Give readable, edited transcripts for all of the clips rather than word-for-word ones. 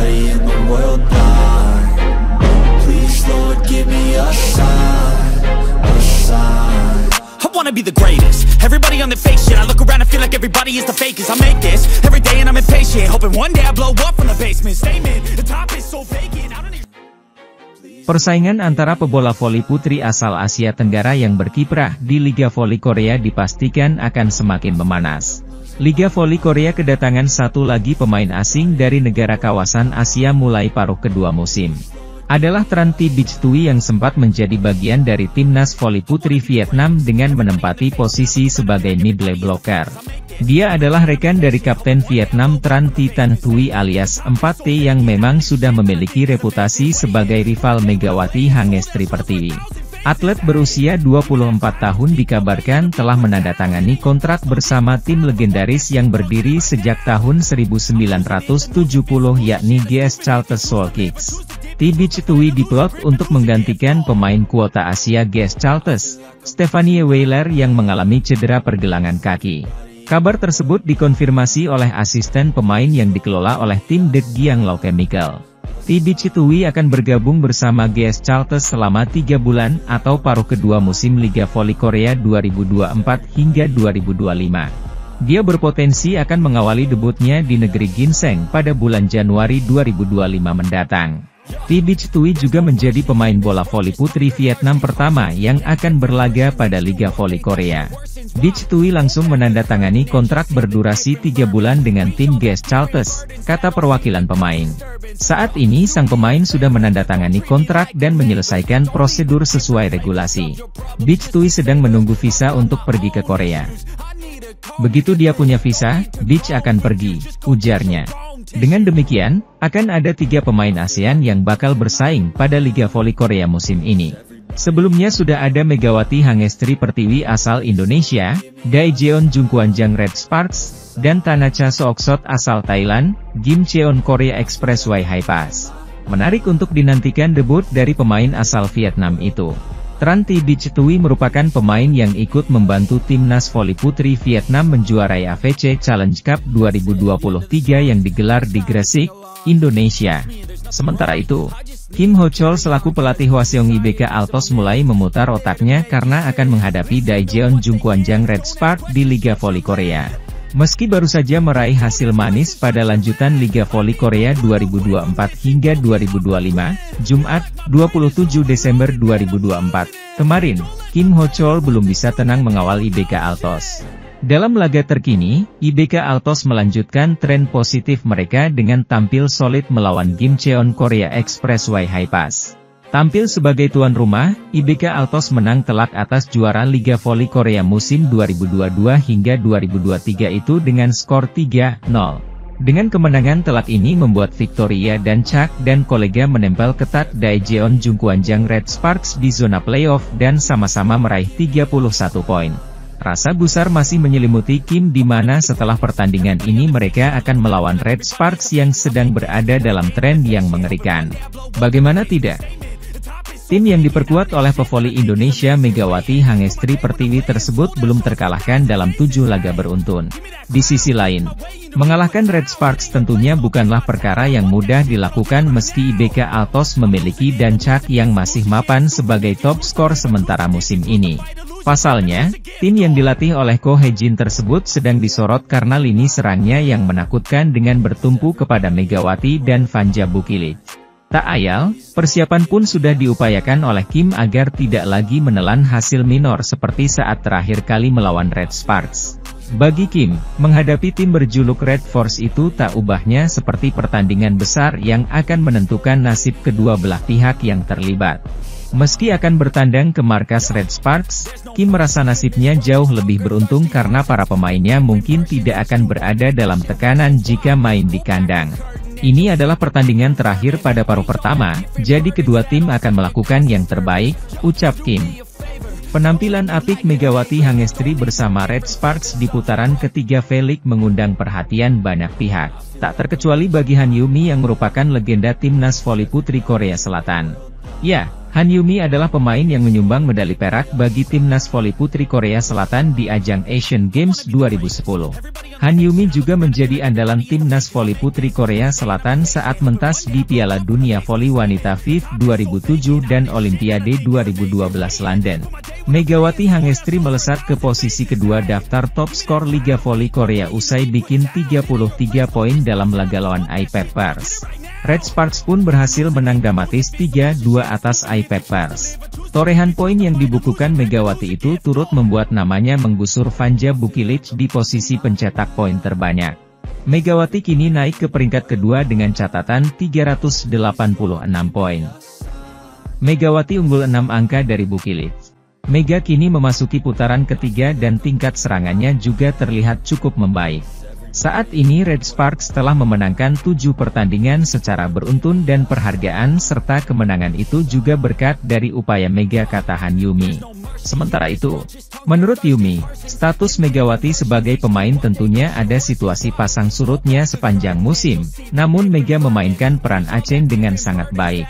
everybody in the world blind. Please Lord give me a sign, a sign. I wanna be the greatest. Everybody on the fake shit. I look around and feel like everybody is the fakest. I make this every day and I'm impatient, hoping one day I blow up from the basement. Statement, the top is so vacant. I don't even... Persaingan antara pebola voli putri asal Asia Tenggara yang berkiprah di Liga Voli Korea dipastikan akan semakin memanas. Liga Voli Korea kedatangan satu lagi pemain asing dari negara kawasan Asia mulai paruh kedua musim. Adalah Tran Thi Bich Thuy yang sempat menjadi bagian dari timnas voli putri Vietnam dengan menempati posisi sebagai middle blocker. Dia adalah rekan dari kapten Vietnam Tran Thi Tan Thuy alias 4T yang memang sudah memiliki reputasi sebagai rival Megawati Hangestri Pertiwi. Atlet berusia 24 tahun dikabarkan telah menandatangani kontrak bersama tim legendaris yang berdiri sejak tahun 1970 yakni GS Charles Seoul Kicks. Thi Bich Thuy diplot untuk menggantikan pemain kuota Asia GS Charles, Stephanie Weiler yang mengalami cedera pergelangan kaki. Kabar tersebut dikonfirmasi oleh asisten pemain yang dikelola oleh tim The Gianglao Chemical. Thi Bich Thuy akan bergabung bersama GS Charles selama 3 bulan atau paruh kedua musim Liga Voli Korea 2024 hingga 2025. Dia berpotensi akan mengawali debutnya di negeri Ginseng pada bulan Januari 2025 mendatang. Thi Bich Thuy juga menjadi pemain bola voli putri Vietnam pertama yang akan berlaga pada Liga Voli Korea. Bich Thuy langsung menandatangani kontrak berdurasi 3 bulan dengan tim GS Charles, kata perwakilan pemain. Saat ini sang pemain sudah menandatangani kontrak dan menyelesaikan prosedur sesuai regulasi. Bich Thuy sedang menunggu visa untuk pergi ke Korea. Begitu dia punya visa, Bich akan pergi, ujarnya. Dengan demikian, akan ada 3 pemain ASEAN yang bakal bersaing pada Liga Voli Korea musim ini. Sebelumnya sudah ada Megawati Hangestri Pertiwi asal Indonesia, Daejeon Jungkwanjang Red Sparks, dan Thanacha Sooksot asal Thailand, Gimcheon Korea Expressway Highpass. Menarik untuk dinantikan debut dari pemain asal Vietnam itu. Tran Thi Bich Thuy merupakan pemain yang ikut membantu timnas voli putri Vietnam menjuarai AVC Challenge Cup 2023 yang digelar di Gresik, Indonesia. Sementara itu, Kim Ho Chol selaku pelatih Hwaseong IBK Altos mulai memutar otaknya karena akan menghadapi Daejeon Jungkwanjang Red Spark di Liga Voli Korea. Meski baru saja meraih hasil manis pada lanjutan Liga Voli Korea 2024 hingga 2025, Jumat, 27 Desember 2024, kemarin, Kim Ho Chol belum bisa tenang mengawal IBK Altos. Dalam laga terkini, IBK Altos melanjutkan tren positif mereka dengan tampil solid melawan Gimcheon Korea Expressway Highpass. Tampil sebagai tuan rumah, IBK Altos menang telak atas juara Liga Voli Korea musim 2022 hingga 2023 itu dengan skor 3-0. Dengan kemenangan telak ini membuat Victoria dan Chak dan kolega menempel ketat Daejeon Jungkwanjang Red Sparks di zona playoff dan sama-sama meraih 31 poin. Rasa gusar masih menyelimuti Kim di mana setelah pertandingan ini mereka akan melawan Red Sparks yang sedang berada dalam tren yang mengerikan. Bagaimana tidak? Tim yang diperkuat oleh pevoli Indonesia Megawati Hangestri Pertiwi tersebut belum terkalahkan dalam 7 laga beruntun. Di sisi lain, mengalahkan Red Sparks tentunya bukanlah perkara yang mudah dilakukan meski IBK Altos memiliki Dancak yang masih mapan sebagai top skor sementara musim ini. Pasalnya, tim yang dilatih oleh Ko Hye-jin tersebut sedang disorot karena lini serangnya yang menakutkan dengan bertumpu kepada Megawati dan Vanja Bukilit. Tak ayal, persiapan pun sudah diupayakan oleh Kim agar tidak lagi menelan hasil minor seperti saat terakhir kali melawan Red Sparks. Bagi Kim, menghadapi tim berjuluk Red Force itu tak ubahnya seperti pertandingan besar yang akan menentukan nasib kedua belah pihak yang terlibat. Meski akan bertandang ke markas Red Sparks, Kim merasa nasibnya jauh lebih beruntung karena para pemainnya mungkin tidak akan berada dalam tekanan jika main di kandang. Ini adalah pertandingan terakhir pada paruh pertama, jadi kedua tim akan melakukan yang terbaik, ucap Kim. Penampilan apik Megawati Hangestri bersama Red Sparks di putaran ketiga V-League mengundang perhatian banyak pihak, tak terkecuali bagi Han Yumi yang merupakan legenda timnas voli putri Korea Selatan. Ya, Han Yumi adalah pemain yang menyumbang medali perak bagi timnas voli putri Korea Selatan di ajang Asian Games 2010. Han Yumi juga menjadi andalan timnas voli putri Korea Selatan saat mentas di Piala Dunia Voli Wanita FIF 2007 dan Olimpiade 2012 London. Megawati Hangestri melesat ke posisi kedua daftar top skor Liga Voli Korea usai bikin 33 poin dalam laga lawan iPeppers. Red Sparks pun berhasil menang dramatis 3-2 atas iPeppers. Torehan poin yang dibukukan Megawati itu turut membuat namanya menggusur Vanja Bukilic di posisi pencetak poin terbanyak. Megawati kini naik ke peringkat kedua dengan catatan 386 poin. Megawati unggul 6 angka dari Bukilic. Mega kini memasuki putaran ketiga dan tingkat serangannya juga terlihat cukup membaik. Saat ini Red Sparks telah memenangkan 7 pertandingan secara beruntun dan penghargaan serta kemenangan itu juga berkat dari upaya Mega, kata Han Yumi. Sementara itu, menurut Yumi, status Megawati sebagai pemain tentunya ada situasi pasang surutnya sepanjang musim, namun Mega memainkan peran Aceh dengan sangat baik.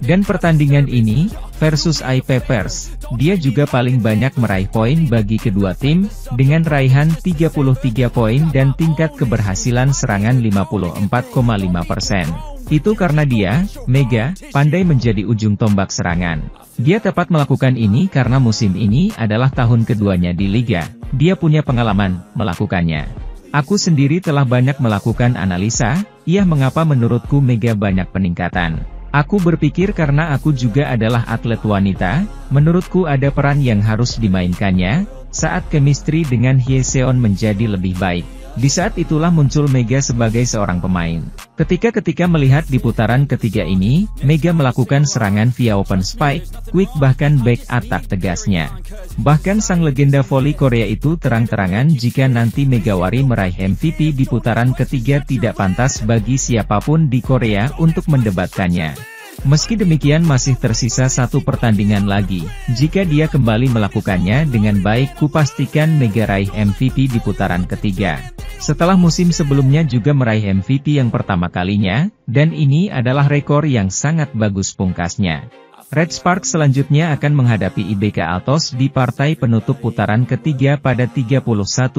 Dan pertandingan ini, versus iPeppers, dia juga paling banyak meraih poin bagi kedua tim, dengan raihan 33 poin dan tingkat keberhasilan serangan 54,5%. Itu karena dia, Mega, pandai menjadi ujung tombak serangan. Dia tepat melakukan ini karena musim ini adalah tahun keduanya di Liga, dia punya pengalaman melakukannya. Aku sendiri telah banyak melakukan analisa, mengapa menurutku Mega banyak peningkatan. Aku berpikir karena aku juga adalah atlet wanita, menurutku ada peran yang harus dimainkannya, saat chemistry dengan Hyeseon menjadi lebih baik. Di saat itulah muncul Mega sebagai seorang pemain. Ketika melihat di putaran ketiga ini, Mega melakukan serangan via open spike, quick bahkan back attack tegasnya. Bahkan sang legenda voli Korea itu terang-terangan jika nanti Megawati meraih MVP di putaran ketiga tidak pantas bagi siapapun di Korea untuk mendebatkannya. Meski demikian masih tersisa 1 pertandingan lagi, jika dia kembali melakukannya dengan baik kupastikan Mega raih MVP di putaran ketiga. Setelah musim sebelumnya juga meraih MVP yang pertama kalinya, dan ini adalah rekor yang sangat bagus pungkasnya. Red Sparks selanjutnya akan menghadapi IBK Altos di partai penutup putaran ketiga pada 31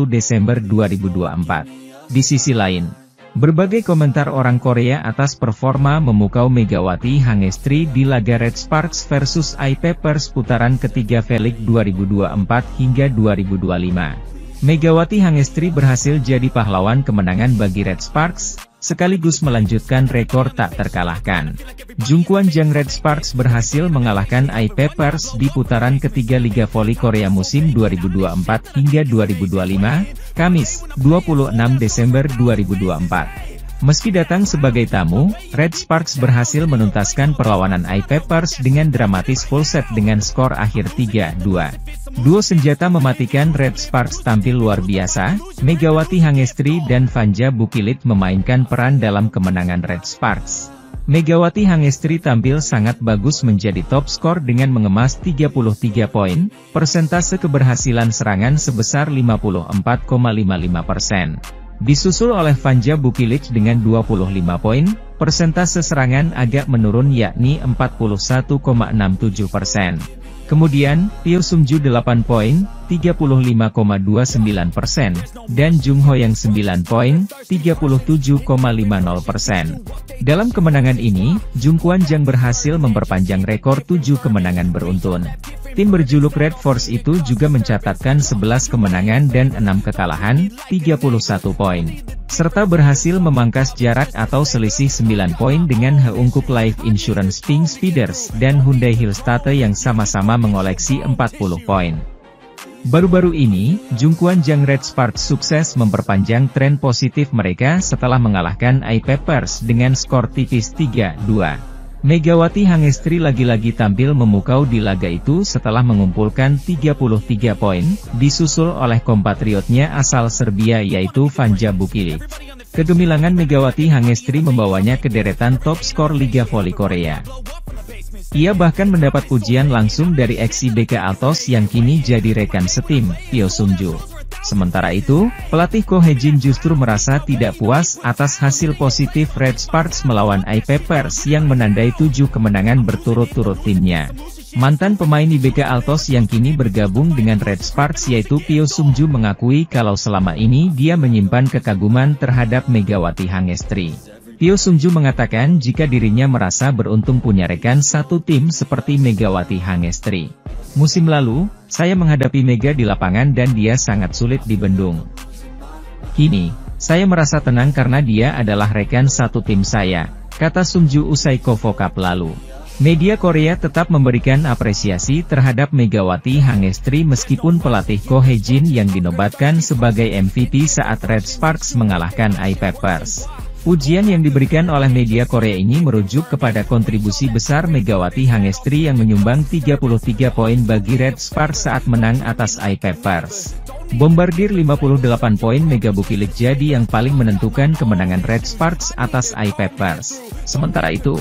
Desember 2024. Di sisi lain, berbagai komentar orang Korea atas performa memukau Megawati Hangestri di laga Red Sparks versus iPeppers putaran ketiga V-League 2024 hingga 2025. Megawati Hangestri berhasil jadi pahlawan kemenangan bagi Red Sparks, sekaligus melanjutkan rekor tak terkalahkan. Jungkwon Jang Red Sparks berhasil mengalahkan iPeppers di putaran ketiga Liga Voli Korea musim 2024 hingga 2025, Kamis, 26 Desember 2024. Meski datang sebagai tamu, Red Sparks berhasil menuntaskan perlawanan iPeppers dengan dramatis full set dengan skor akhir 3-2. Duo senjata mematikan Red Sparks tampil luar biasa, Megawati Hangestri dan Vanja Bukilic memainkan peran dalam kemenangan Red Sparks. Megawati Hangestri tampil sangat bagus menjadi top skor dengan mengemas 33 poin, persentase keberhasilan serangan sebesar 54,55%. Disusul oleh Vanja Bukilic dengan 25 poin, persentase serangan agak menurun yakni 41,67%. Kemudian, Pyo Sung-ju 8 poin, 35,29%, dan Jung Ho yang 9 poin, 37,50%. Dalam kemenangan ini, Jungkwon Jang berhasil memperpanjang rekor 7 kemenangan beruntun. Tim berjuluk Red Force itu juga mencatatkan 11 kemenangan dan 6 kekalahan, 31 poin. Serta berhasil memangkas jarak atau selisih 9 poin dengan Heungkuk Life Insurance Pink Speeders dan Hyundai Hillstate yang sama-sama mengoleksi 40 poin. Baru-baru ini, Jungkwon Jang Red Sparks sukses memperpanjang tren positif mereka setelah mengalahkan iPeppers dengan skor tipis 3-2. Megawati Hangestri lagi-lagi tampil memukau di laga itu setelah mengumpulkan 33 poin, disusul oleh kompatriotnya asal Serbia yaitu Vanja Bukilic. Kegemilangan Megawati Hangestri membawanya ke deretan top skor Liga Voli Korea. Ia bahkan mendapat pujian langsung dari ex IBK Altos yang kini jadi rekan setim, Pyo Sung-ju. Sementara itu, pelatih Ko Hye-jin justru merasa tidak puas atas hasil positif Red Sparks melawan I-Peppers yang menandai 7 kemenangan berturut-turut timnya. Mantan pemain IBK Altos yang kini bergabung dengan Red Sparks yaitu Pyo Sung-ju mengakui kalau selama ini dia menyimpan kekaguman terhadap Megawati Hangestri. Pyo Sung-ju mengatakan jika dirinya merasa beruntung punya rekan satu tim seperti Megawati Hangestri. Musim lalu, saya menghadapi Mega di lapangan dan dia sangat sulit dibendung. Kini, saya merasa tenang karena dia adalah rekan satu tim saya, kata Sung-ju usai KOFO Cup lalu. Media Korea tetap memberikan apresiasi terhadap Megawati Hangestri meskipun pelatih Ko Hye-jin yang dinobatkan sebagai MVP saat Red Sparks mengalahkan I-Peppers. Pujian yang diberikan oleh media Korea ini merujuk kepada kontribusi besar Megawati Hangestri yang menyumbang 33 poin bagi Red Sparks saat menang atas I-Peppers. Bombardir 58 poin Mega Bukilik jadi yang paling menentukan kemenangan Red Sparks atas I-Peppers. Sementara itu,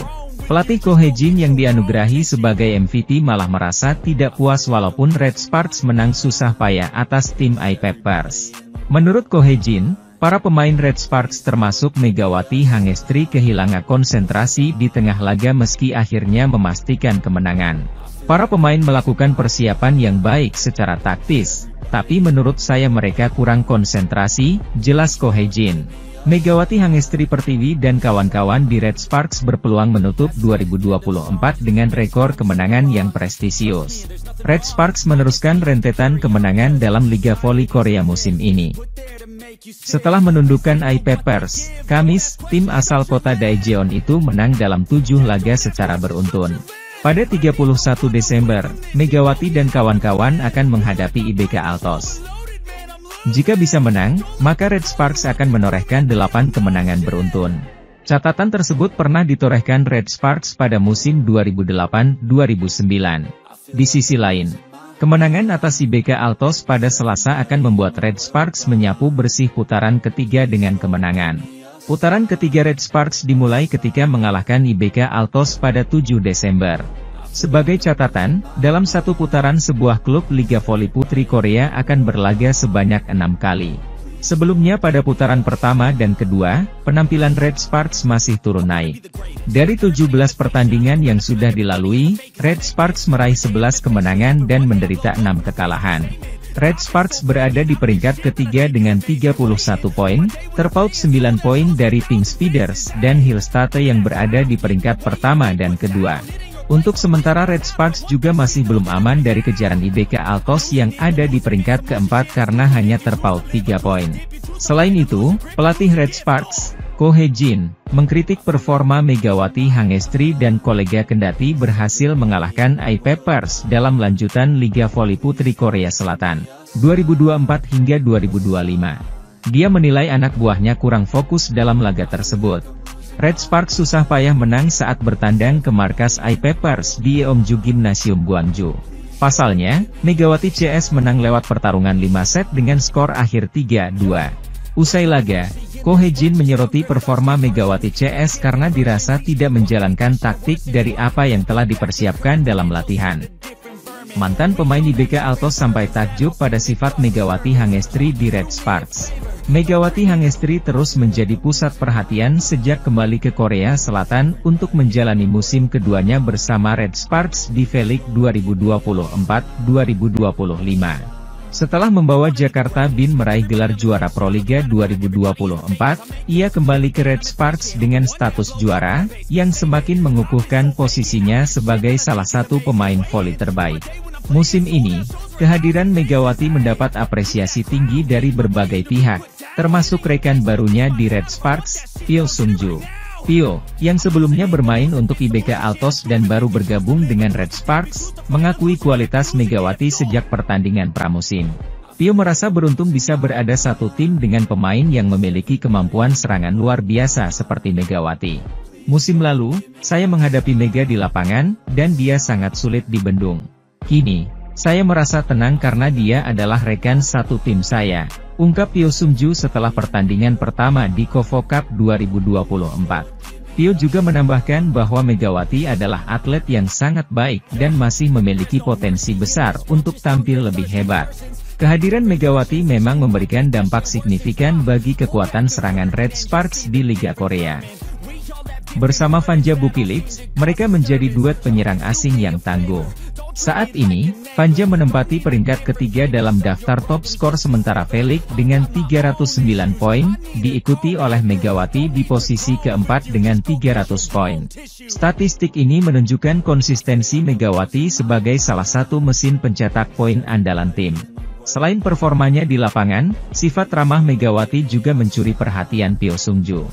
pelatih Ko Hye-jin yang dianugerahi sebagai MVP malah merasa tidak puas walaupun Red Sparks menang susah payah atas tim I-Peppers. Menurut Ko Hye-jin, para pemain Red Sparks termasuk Megawati Hangestri kehilangan konsentrasi di tengah laga meski akhirnya memastikan kemenangan. Para pemain melakukan persiapan yang baik secara taktis, tapi menurut saya mereka kurang konsentrasi, jelas Ko Hye-jin. Megawati Hangestri Pertiwi dan kawan-kawan di Red Sparks berpeluang menutup 2024 dengan rekor kemenangan yang prestisius. Red Sparks meneruskan rentetan kemenangan dalam Liga Voli Korea musim ini. Setelah menundukkan I-Peppers, Kamis, tim asal kota Daejeon itu menang dalam 7 laga secara beruntun. Pada 31 Desember, Megawati dan kawan-kawan akan menghadapi IBK Altos. Jika bisa menang, maka Red Sparks akan menorehkan 8 kemenangan beruntun. Catatan tersebut pernah ditorehkan Red Sparks pada musim 2008-2009. Di sisi lain, kemenangan atas IBK Altos pada Selasa akan membuat Red Sparks menyapu bersih putaran ketiga dengan kemenangan. Putaran ketiga Red Sparks dimulai ketika mengalahkan IBK Altos pada 7 Desember. Sebagai catatan, dalam satu putaran sebuah klub Liga Voli Putri Korea akan berlaga sebanyak 6 kali. Sebelumnya pada putaran pertama dan kedua, penampilan Red Sparks masih turun naik. Dari 17 pertandingan yang sudah dilalui, Red Sparks meraih 11 kemenangan dan menderita 6 kekalahan. Red Sparks berada di peringkat ketiga dengan 31 poin, terpaut 9 poin dari Pink Speeders dan Hillstate yang berada di peringkat pertama dan kedua. Untuk sementara Red Sparks juga masih belum aman dari kejaran IBK Altos yang ada di peringkat keempat karena hanya terpaut 3 poin. Selain itu, pelatih Red Sparks, Ko Hye-jin, mengkritik performa Megawati Hangestri dan kolega kendati berhasil mengalahkan I-Peppers dalam lanjutan Liga Voli Putri Korea Selatan, 2024 hingga 2025. Dia menilai anak buahnya kurang fokus dalam laga tersebut. Red Sparks susah payah menang saat bertandang ke markas I-Peppers di Yeomju Gymnasium Gwangju. Pasalnya, Megawati CS menang lewat pertarungan 5 set dengan skor akhir 3-2. Usai laga, Ko Hye-jin menyoroti performa Megawati CS karena dirasa tidak menjalankan taktik dari apa yang telah dipersiapkan dalam latihan. Mantan pemain IBK Altos sampai takjub pada sifat Megawati Hangestri di Red Sparks. Megawati Hangestri terus menjadi pusat perhatian sejak kembali ke Korea Selatan untuk menjalani musim keduanya bersama Red Sparks di V-League 2024-2025. Setelah membawa Jakarta Bin meraih gelar juara Proliga 2024, ia kembali ke Red Sparks dengan status juara, yang semakin mengukuhkan posisinya sebagai salah satu pemain voli terbaik. Musim ini, kehadiran Megawati mendapat apresiasi tinggi dari berbagai pihak, termasuk rekan barunya di Red Sparks, Pyo Sung-ju. Pyo, yang sebelumnya bermain untuk IBK Altos dan baru bergabung dengan Red Sparks, mengakui kualitas Megawati sejak pertandingan pramusim. Pyo merasa beruntung bisa berada satu tim dengan pemain yang memiliki kemampuan serangan luar biasa seperti Megawati. Musim lalu, saya menghadapi Mega di lapangan, dan dia sangat sulit dibendung. Kini, saya merasa tenang karena dia adalah rekan satu tim saya, ungkap Pyo Sung-ju setelah pertandingan pertama di KOFO Cup 2024. Pyo juga menambahkan bahwa Megawati adalah atlet yang sangat baik dan masih memiliki potensi besar untuk tampil lebih hebat. Kehadiran Megawati memang memberikan dampak signifikan bagi kekuatan serangan Red Sparks di Liga Korea. Bersama Fanja Bukilip, mereka menjadi duet penyerang asing yang tangguh. Saat ini, Fanja menempati peringkat ketiga dalam daftar top skor sementara Felix dengan 309 poin, diikuti oleh Megawati di posisi keempat dengan 300 poin. Statistik ini menunjukkan konsistensi Megawati sebagai salah satu mesin pencetak poin andalan tim. Selain performanya di lapangan, sifat ramah Megawati juga mencuri perhatian Pyo Sung-ju.